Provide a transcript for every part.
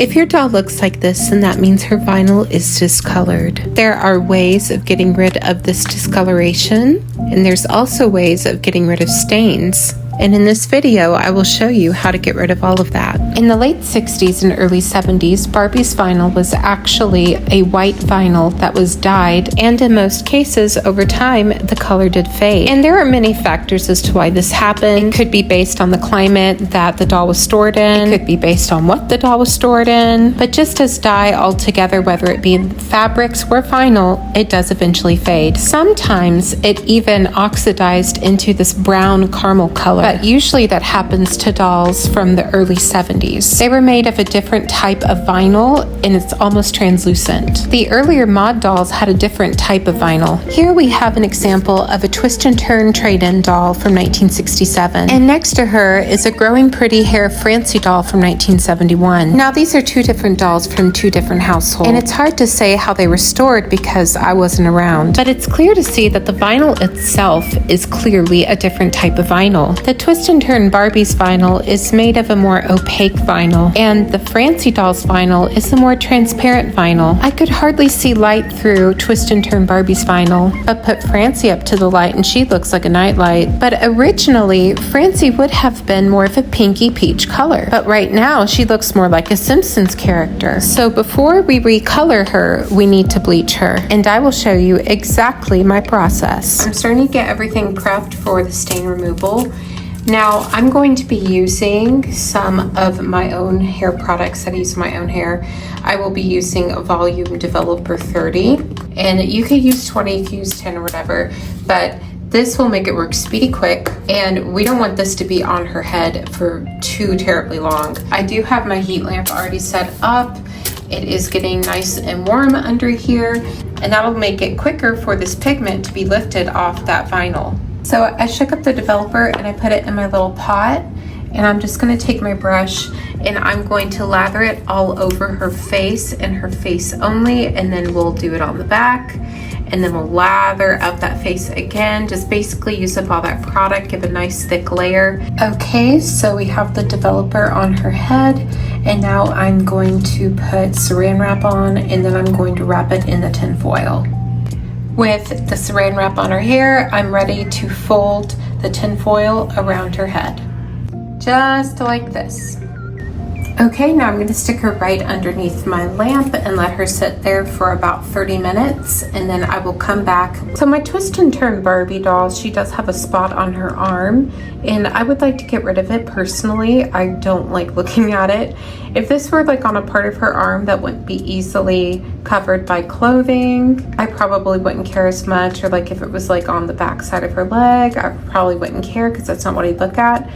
If your doll looks like this, then that means her vinyl is discolored. There are ways of getting rid of this discoloration, and there's also ways of getting rid of stains. And in this video, I will show you how to get rid of all of that. In the late 60s and early 70s, Barbie's vinyl was actually a white vinyl that was dyed, and in most cases, over time, the color did fade. And there are many factors as to why this happened. It could be based on the climate that the doll was stored in. It could be based on what the doll was stored in. But just as dye altogether, whether it be fabrics or vinyl, it does eventually fade. Sometimes it even oxidized into this brown caramel color. But usually that happens to dolls from the early 70s. They were made of a different type of vinyl, and it's almost translucent. The earlier mod dolls had a different type of vinyl. Here we have an example of a twist and turn trade-in doll from 1967. And next to her is a growing pretty hair Francie doll from 1971. Now these are two different dolls from two different households. And it's hard to say how they were stored because I wasn't around. But it's clear to see that the vinyl itself is clearly a different type of vinyl. The twist and turn Barbie's vinyl is made of a more opaque vinyl, and the Francie doll's vinyl is a more transparent vinyl. I could hardly see light through twist and turn Barbie's vinyl, but put Francie up to the light and she looks like a nightlight. But originally, Francie would have been more of a pinky peach color, but right now she looks more like a Simpsons character. So before we recolor her, we need to bleach her, and I will show you exactly my process. I'm starting to get everything prepped for the stain removal. Now, I'm going to be using some of my own hair products that I use my own hair. I will be using Volume Developer 30, and you could use 20, you could use 10 or whatever, but this will make it work speedy quick, and we don't want this to be on her head for too terribly long. I do have my heat lamp already set up. It is getting nice and warm under here, and that'll make it quicker for this pigment to be lifted off that vinyl. So I shook up the developer and I put it in my little pot, and I'm just going to take my brush and I'm going to lather it all over her face and her face only, and then we'll do it on the back, and then we'll lather up that face again. Just basically use up all that product, give a nice thick layer. Okay, so we have the developer on her head, and now I'm going to put saran wrap on, and then I'm going to wrap it in the tin foil. With the saran wrap on her hair, I'm ready to fold the tin foil around her head. Just like this. Okay, now I'm going to stick her right underneath my lamp and let her sit there for about 30 minutes, and then I will come back. So my twist and turn Barbie doll, she does have a spot on her arm, and I would like to get rid of it personally. I don't like looking at it. If this were like on a part of her arm that wouldn't be easily covered by clothing, I probably wouldn't care as much, or like if it was like on the back side of her leg, I probably wouldn't care because that's not what I'd look at.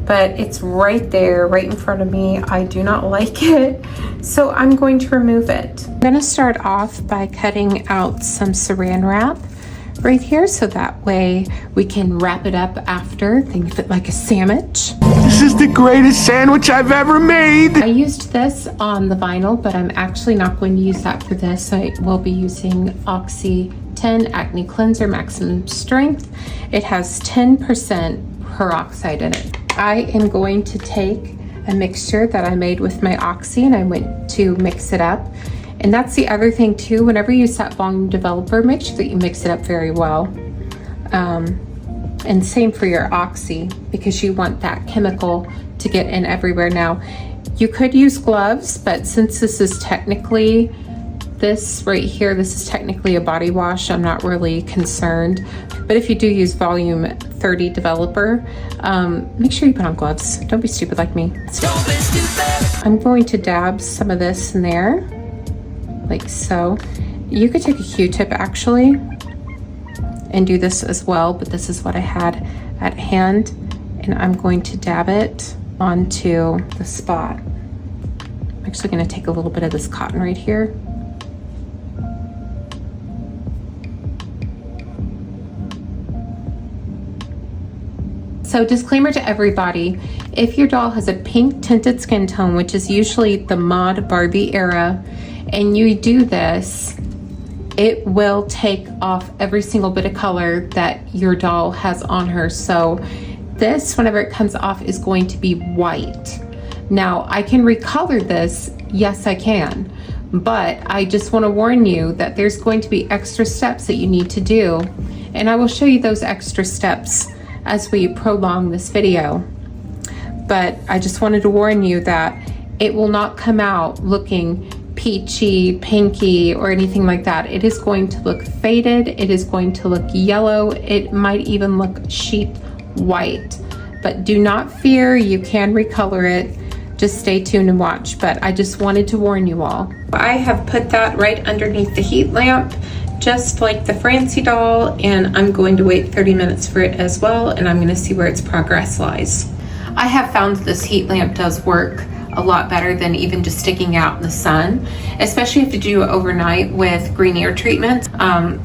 But it's right there, right in front of me. I do not like it, so I'm going to remove it. I'm going to start off by cutting out some saran wrap right here, so that way we can wrap it up after. Think of it like a sandwich. This is the greatest sandwich I've ever made. I used this on the vinyl, but I'm actually not going to use that for this. I will be using Oxy 10 Acne Cleanser Maximum Strength. It has 10% peroxide in it. I am going to take a mixture that I made with my Oxy, and I went to mix it up. And that's the other thing too, whenever you use that volume developer, make sure that you mix it up very well. And same for your Oxy, because you want that chemical to get in everywhere. Now, you could use gloves, but since this is technically, this right here, this is technically a body wash, I'm not really concerned. But if you do use Volume 30 developer, make sure you put on gloves. Don't be stupid like me. I'm going to dab some of this in there, like so. You could take a Q-tip actually and do this as well, but this is what I had at hand, and I'm going to dab it onto the spot. I'm actually going to take a little bit of this cotton right here. So disclaimer to everybody, if your doll has a pink tinted skin tone, which is usually the mod Barbie era, and you do this, it will take off every single bit of color that your doll has on her. So this, whenever it comes off, is going to be white. Now, I can recolor this, yes I can, but I just want to warn you that there's going to be extra steps that you need to do, and I will show you those extra steps as we prolong this video. But I just wanted to warn you that it will not come out looking peachy, pinky, or anything like that. It is going to look faded, it is going to look yellow, it might even look sheet white. But do not fear, you can recolor it. Just stay tuned and watch, but I just wanted to warn you all. I have put that right underneath the heat lamp, just like the Francie doll, and I'm going to wait 30 minutes for it as well, and I'm going to see where its progress lies. I have found this heat lamp does work a lot better than even just sticking out in the sun, especially if you do it overnight with green air treatment.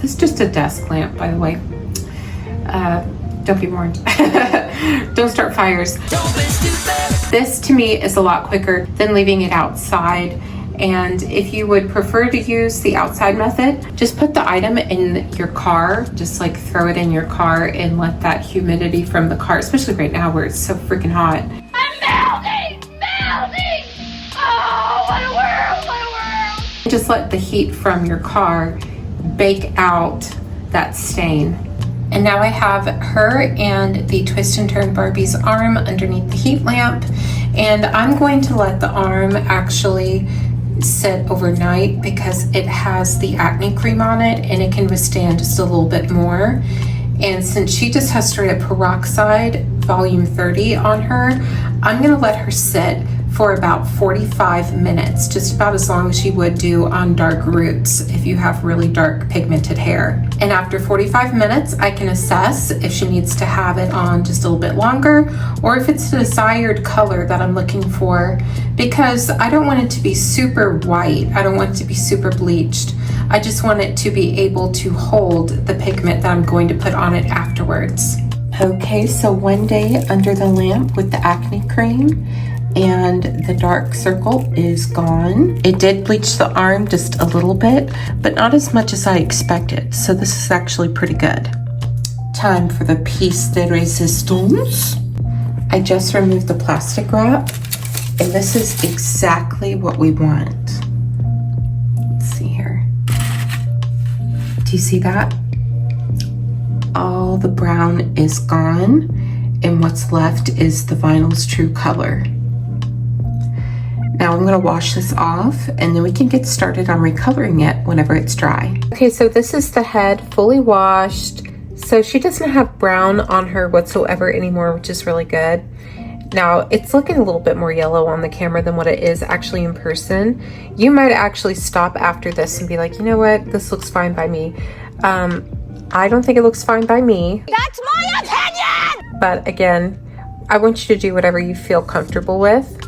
This is just a desk lamp, by the way. Don't be warned. Don't start fires. Don't be stupid. This to me is a lot quicker than leaving it outside. And if you would prefer to use the outside method, just put the item in your car, just like throw it in your car and let that humidity from the car, especially right now where it's so freaking hot. I'm melting! Melting! Oh, what a world! What a world! Just let the heat from your car bake out that stain. And now I have her and the Twist and Turn Barbie's arm underneath the heat lamp, and I'm going to let the arm actually sit overnight because it has the acne cream on it and it can withstand just a little bit more. And since she just has started peroxide volume 30 on her, I'm gonna let her sit for about 45 minutes, just about as long as you would do on dark roots if you have really dark pigmented hair. And after 45 minutes, I can assess if she needs to have it on just a little bit longer or if it's the desired color that I'm looking for, because I don't want it to be super white. I don't want it to be super bleached. I just want it to be able to hold the pigment that I'm going to put on it afterwards. Okay, so one day under the lamp with the acne cream, and the dark circle is gone. It did bleach the arm just a little bit, but not as much as I expected. So this is actually pretty good. Time for the piece de resistance. I just removed the plastic wrap, and this is exactly what we want. Let's see here. Do you see that? All the brown is gone, and what's left is the vinyl's true color. Now I'm gonna wash this off and then we can get started on recoloring it whenever it's dry. Okay, so this is the head fully washed. So she doesn't have brown on her whatsoever anymore, which is really good. Now it's looking a little bit more yellow on the camera than what it is actually in person. You might actually stop after this and be like, you know what, this looks fine by me. I don't think it looks fine by me. That's my opinion! But again, I want you to do whatever you feel comfortable with.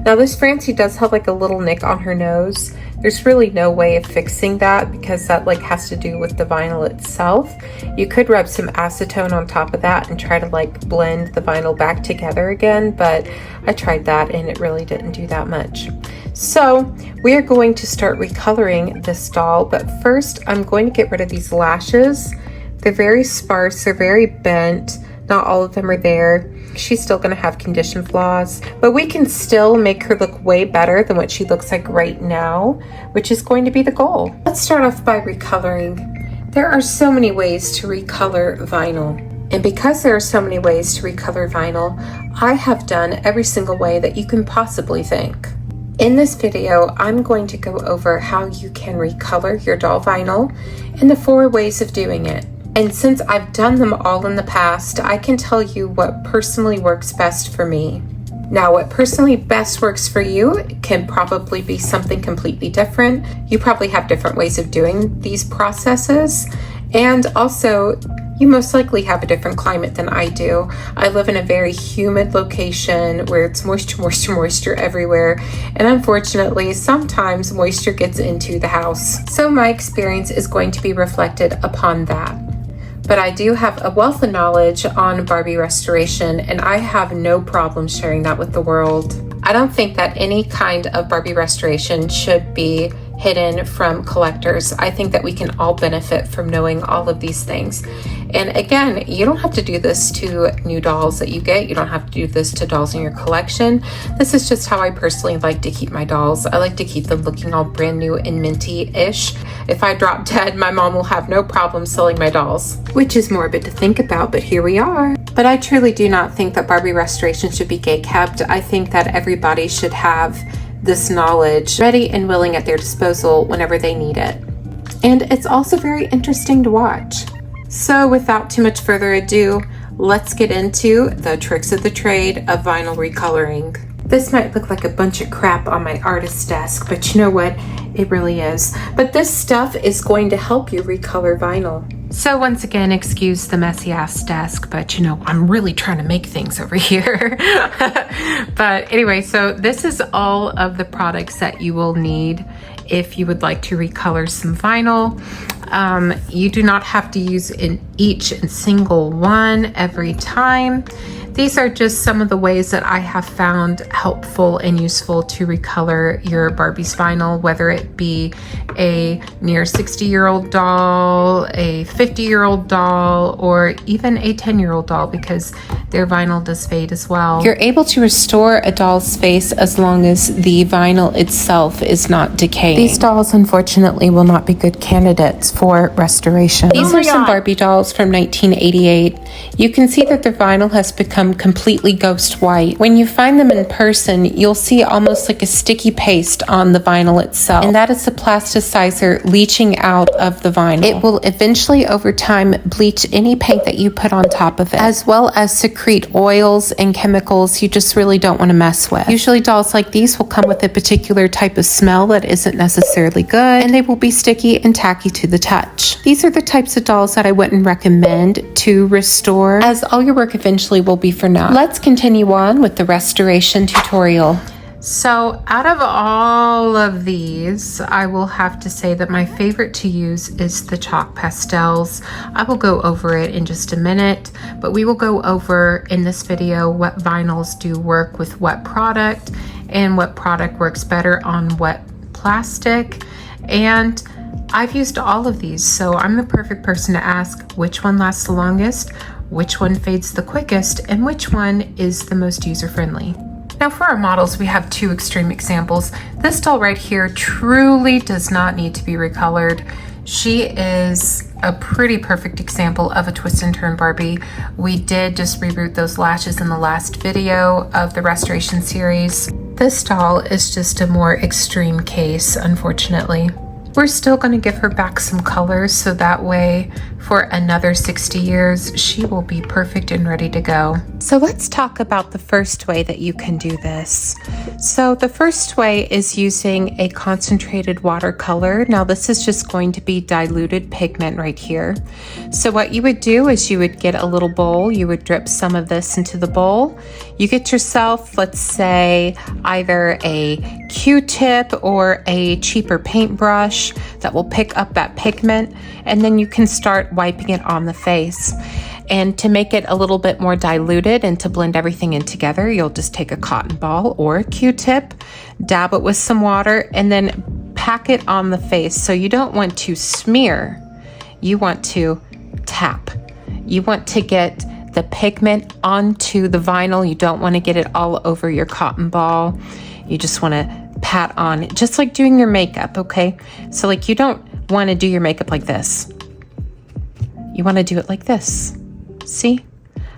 Now this Francie does have like a little nick on her nose. There's really no way of fixing that because that like has to do with the vinyl itself. You could rub some acetone on top of that and try to like blend the vinyl back together again, but I tried that and it really didn't do that much. So we are going to start recoloring this doll, but first I'm going to get rid of these lashes. They're very sparse, they're very bent. Not all of them are there. She's still gonna have condition flaws, but we can still make her look way better than what she looks like right now, which is going to be the goal. Let's start off by recoloring. There are so many ways to recolor vinyl. And because there are so many ways to recolor vinyl, I have done every single way that you can possibly think. In this video, I'm going to go over how you can recolor your doll vinyl and the 4 ways of doing it. And since I've done them all in the past, I can tell you what personally works best for me. Now, what personally best works for you can probably be something completely different. You probably have different ways of doing these processes. And also, you most likely have a different climate than I do. I live in a very humid location where it's moisture everywhere. And unfortunately, sometimes moisture gets into the house. So my experience is going to be reflected upon that. But I do have a wealth of knowledge on Barbie restoration, and I have no problem sharing that with the world. I don't think that any kind of Barbie restoration should be hidden from collectors. I think that we can all benefit from knowing all of these things. And again, you don't have to do this to new dolls that you get. You don't have to do this to dolls in your collection. This is just how I personally like to keep my dolls. I like to keep them looking all brand new and minty-ish. If I drop dead, my mom will have no problem selling my dolls, which is morbid to think about, but here we are. But I truly do not think that Barbie restoration should be gatekept. I think that everybody should have this knowledge ready and willing at their disposal whenever they need it. And it's also very interesting to watch. So without too much further ado, let's get into the tricks of the trade of vinyl recoloring. This might look like a bunch of crap on my artist's desk, but you know what? It really is. But this stuff is going to help you recolor vinyl. So once again, excuse the messy ass desk, but you know, I'm really trying to make things over here. But anyway, so this is all of the products that you will need if you would like to recolor some vinyl. You do not have to use each and single one every time. These are just some of the ways that I have found helpful and useful to recolor your Barbie's vinyl, whether it be a near 60-year-old doll, a 50-year-old doll, or even a 10-year-old doll, because their vinyl does fade as well. You're able to restore a doll's face as long as the vinyl itself is not decaying. These dolls, unfortunately, will not be good candidates for restoration. These are some Barbie dolls from 1988. You can see that their vinyl has become completely ghost white. When you find them in person, you'll see almost like a sticky paste on the vinyl itself, and that is the plasticizer leaching out of the vinyl. It will eventually over time bleach any paint that you put on top of it, as well as secrete oils and chemicals you just really don't want to mess with. Usually dolls like these will come with a particular type of smell that isn't necessarily good, and they will be sticky and tacky to the touch. These are the types of dolls that I wouldn't recommend to restore, as all your work eventually will be for naught. Let's continue on with the restoration tutorial. So out of all of these, I will have to say that my favorite to use is the chalk pastels. I will go over it in just a minute, but we will go over in this video what vinyls do work with what product and what product works better on what plastic. And I've used all of these, so I'm the perfect person to ask which one lasts the longest, which one fades the quickest, and which one is the most user-friendly. Now for our models, we have two extreme examples. This doll right here truly does not need to be recolored. She is a pretty perfect example of a twist and turn Barbie. We did just reboot those lashes in the last video of the restoration series. This doll is just a more extreme case, unfortunately. We're still going to give her back some colors, so that way for another 60 years she will be perfect and ready to go. So let's talk about the first way that you can do this. So the first way is using a concentrated watercolor. Now this is just going to be diluted pigment right here. So what you would do is you would get a little bowl, you would drip some of this into the bowl. You get yourself, let's say, either a Q-tip or a cheaper paintbrush that will pick up that pigment, and then you can start wiping it on the face. And to make it a little bit more diluted and to blend everything in together, you'll just take a cotton ball or a Q-tip, dab it with some water, and then pack it on the face. So you don't want to smear, you want to tap. You want to get the pigment onto the vinyl. You don't want to get it all over your cotton ball. You just want to pat on it, just like doing your makeup, okay? So like you don't want to do your makeup like this. You want to do it like this. See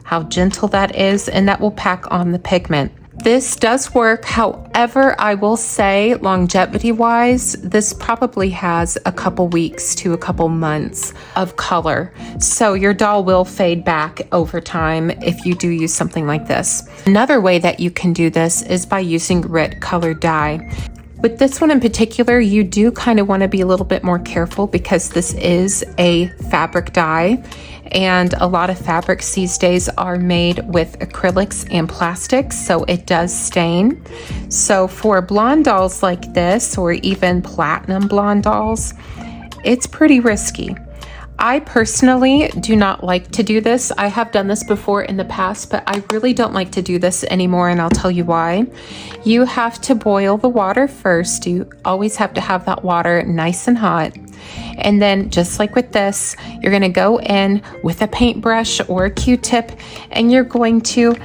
how gentle that is? And that will pack on the pigment. This does work. However, I will say longevity wise, this probably has a couple weeks to a couple months of color. So your doll will fade back over time if you do use something like this. Another way that you can do this is by using Recolor dye. With this one in particular, you do kind of want to be a little bit more careful because this is a fabric dye, and a lot of fabrics these days are made with acrylics and plastics, so it does stain. So for blonde dolls like this, or even platinum blonde dolls, it's pretty risky. I personally do not like to do this. I have done this before in the past, but I really don't like to do this anymore, and I'll tell you why. You have to boil the water first. You always have to have that water nice and hot. And then just like with this, you're going to go in with a paintbrush or a Q-tip, and you're going to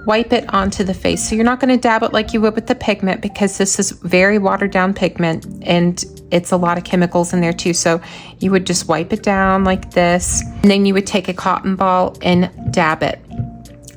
wipe it onto the face. So you're not going to dab it like you would with the pigment, because this is very watered down pigment and it's a lot of chemicals in there too. So you would just wipe it down like this, and then you would take a cotton ball and dab it.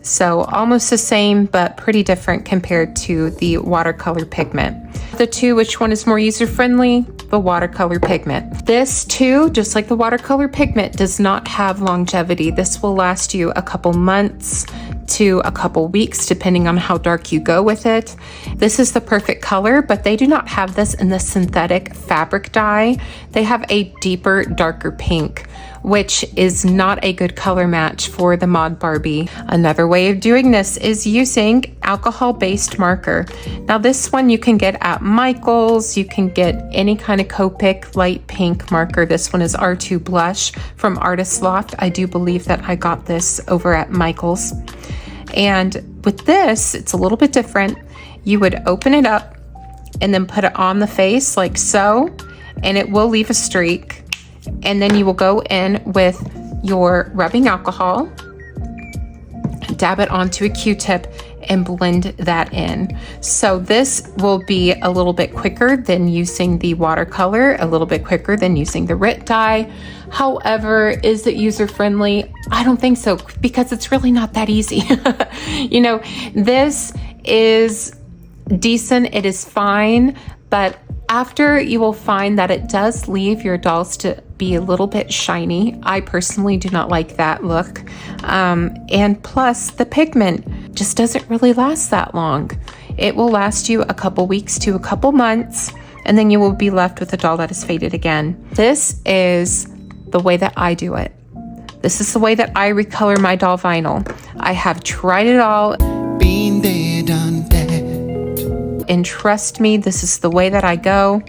So almost the same, but pretty different compared to the watercolor pigment. The two, which one is more user-friendly? The watercolor pigment. This too, just like the watercolor pigment, does not have longevity. This will last you a couple months to a couple weeks, depending on how dark you go with it. This is the perfect color, but they do not have this in the synthetic fabric dye. They have a deeper, darker pink, which is not a good color match for the mod Barbie. Another way of doing this is using alcohol-based marker. Now this one you can get at Michael's, you can get any kind of Copic light pink marker. This one is R2 Blush from Artist Loft. I do believe that I got this over at Michael's. And with this, it's a little bit different. You would open it up and then put it on the face like so, and it will leave a streak. And then you will go in with your rubbing alcohol, dab it onto a Q-tip, and blend that in. So this will be a little bit quicker than using the watercolor, a little bit quicker than using the RIT dye. However, is it user-friendly? I don't think so, because it's really not that easy. You know, this is decent, it is fine, but after, you will find that it does leave your dolls to be a little bit shiny. I personally do not like that look. And plus, the pigment just doesn't really last that long. It will last you a couple weeks to a couple months, and then you will be left with a doll that is faded again. This is the way that I do it. This is the way that I recolor my doll vinyl. I have tried it all. Been there, done that. And trust me, this is the way that I go.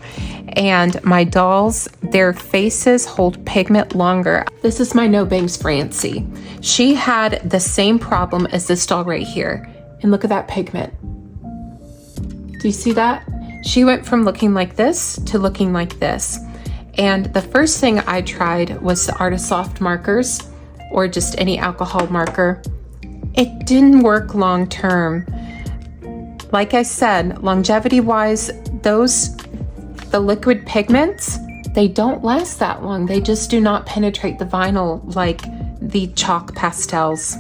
And my dolls, their faces hold pigment longer. This is my No Bangs Francie. She had the same problem as this doll right here. And look at that pigment. Do you see that? She went from looking like this to looking like this. And the first thing I tried was the Artist Loft markers, or just any alcohol marker. It didn't work long term. Like I said, longevity-wise, the liquid pigments, they don't last that long. They just do not penetrate the vinyl like the chalk pastels,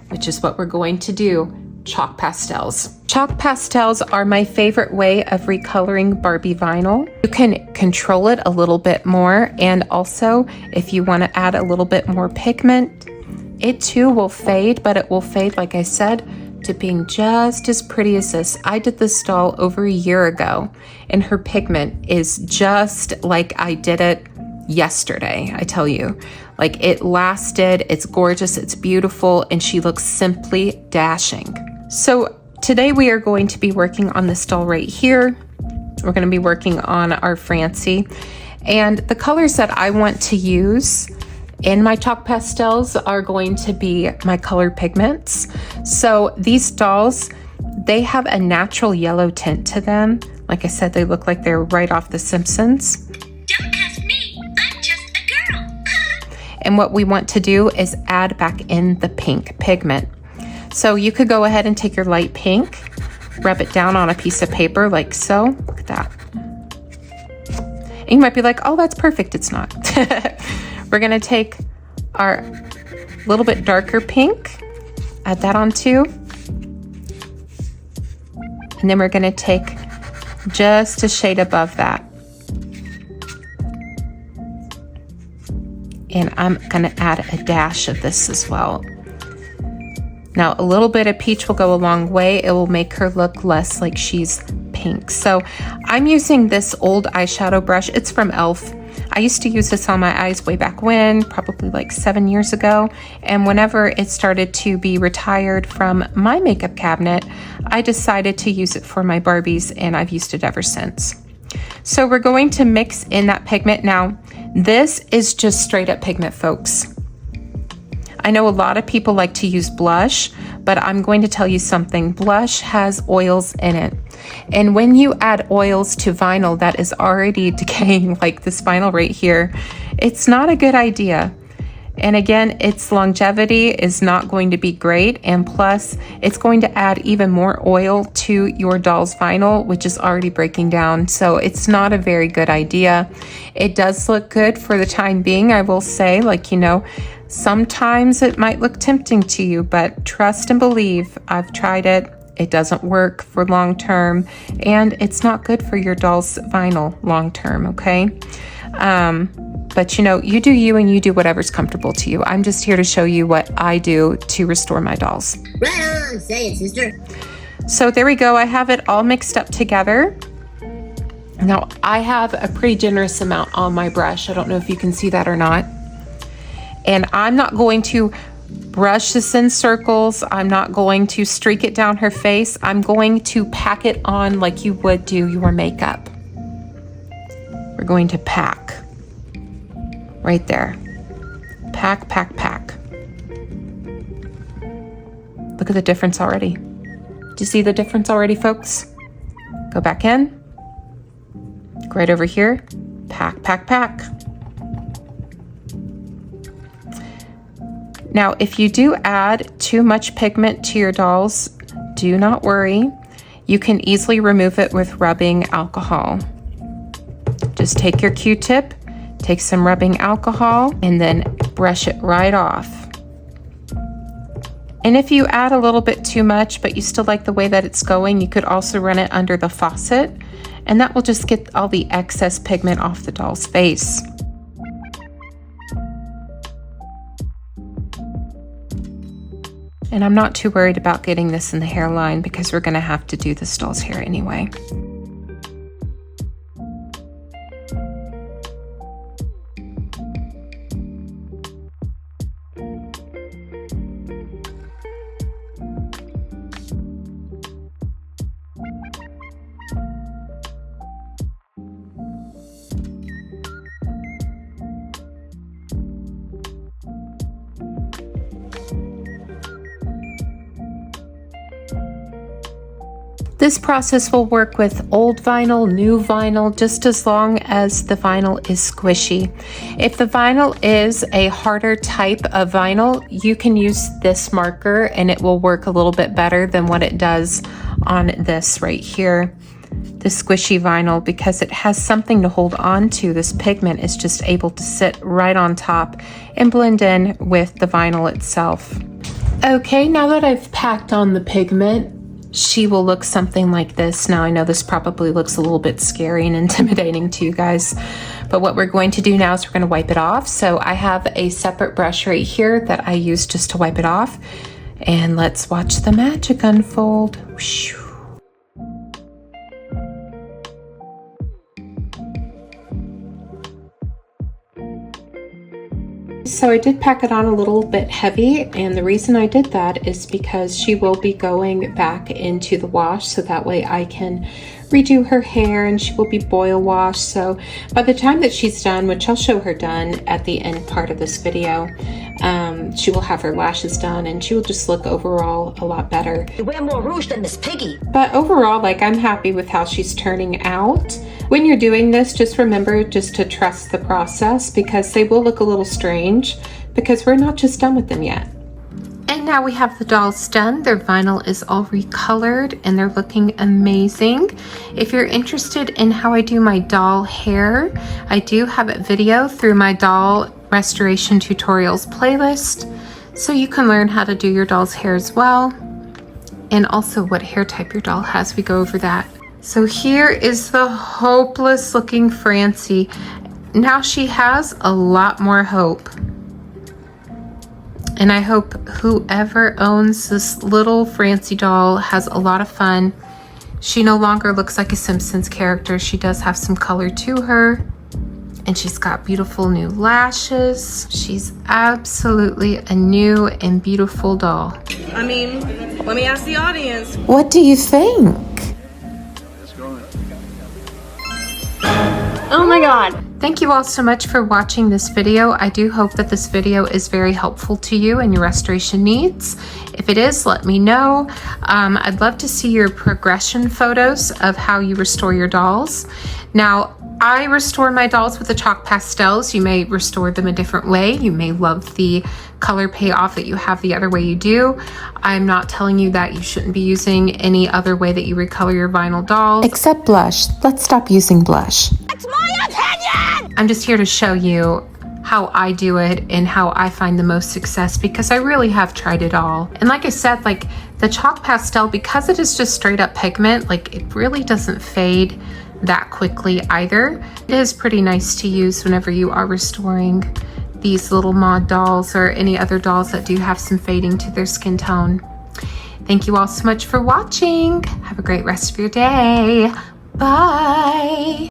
which is what we're going to do, chalk pastels. Chalk pastels are my favorite way of recoloring Barbie vinyl. You can control it a little bit more, and also if you want to add a little bit more pigment, it too will fade, but it will fade, like I said, to being just as pretty as this. I did this doll over a year ago, and her pigment is just like I did it yesterday, I tell you. Like, it lasted, it's gorgeous, it's beautiful, and she looks simply dashing. So today we are going to be working on this doll right here. We're going to be working on our Francie, and the colors that I want to use in my chalk pastels are going to be my colored pigments. So these dolls, they have a natural yellow tint to them. Like I said, they look like they're right off The Simpsons. Don't ask me, I'm just a girl. And what we want to do is add back in the pink pigment. So you could go ahead and take your light pink, rub it down on a piece of paper like so. Look at that. And you might be like, oh, that's perfect. It's not. We're gonna take our little bit darker pink, add that on too. And then we're gonna take just a shade above that. And I'm gonna add a dash of this as well. Now, a little bit of peach will go a long way. It will make her look less like she's pink. So I'm using this old eyeshadow brush. It's from e.l.f. I used to use this on my eyes way back when, probably like 7 years ago. And whenever it started to be retired from my makeup cabinet, I decided to use it for my Barbies, and I've used it ever since. So we're going to mix in that pigment. Now, This is just straight up pigment, folks. I know a lot of people like to use blush, but I'm going to tell you something. Blush has oils in it. And when you add oils to vinyl that is already decaying, like this vinyl right here, it's not a good idea. And again, its longevity is not going to be great. And plus, it's going to add even more oil to your doll's vinyl, which is already breaking down. So it's not a very good idea. It does look good for the time being, I will say, like, you know, sometimes it might look tempting to you, but trust and believe, I've tried it. It doesn't work for long term, and it's not good for your doll's vinyl long term, okay? But you know, you do you and you do whatever's comfortable to you. I'm just here to show you what I do to restore my dolls. Right on, say it, sister. So there we go. I have it all mixed up together. Now, I have a pretty generous amount on my brush. I don't know if you can see that or not. And I'm not going to brush this in circles. I'm not going to streak it down her face. I'm going to pack it on like you would do your makeup. We're going to pack. Right there. Pack, pack, pack. Look at the difference already. Do you see the difference already, folks? Go back in. Right over here. Pack, pack, pack. Now, if you do add too much pigment to your dolls, do not worry. You can easily remove it with rubbing alcohol. Just take your Q-tip, take some rubbing alcohol, and then brush it right off. And if you add a little bit too much, but you still like the way that it's going, you could also run it under the faucet, and that will just get all the excess pigment off the doll's face. And I'm not too worried about getting this in the hairline because we're gonna have to do this doll's hair anyway. This process will work with old vinyl, new vinyl, just as long as the vinyl is squishy. If the vinyl is a harder type of vinyl, you can use this marker and it will work a little bit better than what it does on this right here, the squishy vinyl, because it has something to hold on to. This pigment is just able to sit right on top and blend in with the vinyl itself. Okay, now that I've packed on the pigment, she will look something like this. Now, I know this probably looks a little bit scary and intimidating to you guys, but what we're going to do now is we're going to wipe it off. So I have a separate brush right here that I use just to wipe it off. And let's watch the magic unfold. Whoosh. So I did pack it on a little bit heavy, and the reason I did that is because she will be going back into the wash, so that way I can redo her hair and she will be boil washed. So by the time that she's done, which I'll show her done at the end part of this video, she will have her lashes done and she will just look overall a lot better. You wear more rouge than Miss Piggy. But overall, like, I'm happy with how she's turning out. When you're doing this, just remember just to trust the process, because they will look a little strange because we're not just done with them yet. And now we have the dolls done. Their vinyl is all recolored and they're looking amazing. If you're interested in how I do my doll hair, I do have a video through my doll restoration tutorials playlist, so you can learn how to do your doll's hair as well, and also what hair type your doll has. We go over that. So here is the hopeless looking Francie. Now she has a lot more hope. And I hope whoever owns this little Francie doll has a lot of fun. She no longer looks like a Simpsons character. She does have some color to her. And she's got beautiful new lashes. She's absolutely a new and beautiful doll. I mean, let me ask the audience. What do you think? Oh my God. Thank you all so much for watching this video. I do hope that this video is very helpful to you and your restoration needs. If it is, let me know. I'd love to see your progression photos of how you restore your dolls. Now, I restore my dolls with the chalk pastels. You may restore them a different way. You may love the color payoff that you have the other way you do. I'm not telling you that you shouldn't be using any other way that you recolor your vinyl dolls. Except blush. Let's stop using blush. That's my opinion! I'm just here to show you how I do it and how I find the most success, because I really have tried it all. And like I said, like the chalk pastel, because it is just straight up pigment, like it really doesn't fade that quickly either. It is pretty nice to use whenever you are restoring these little mod dolls or any other dolls that do have some fading to their skin tone. Thank you all so much for watching. Have a great rest of your day. Bye.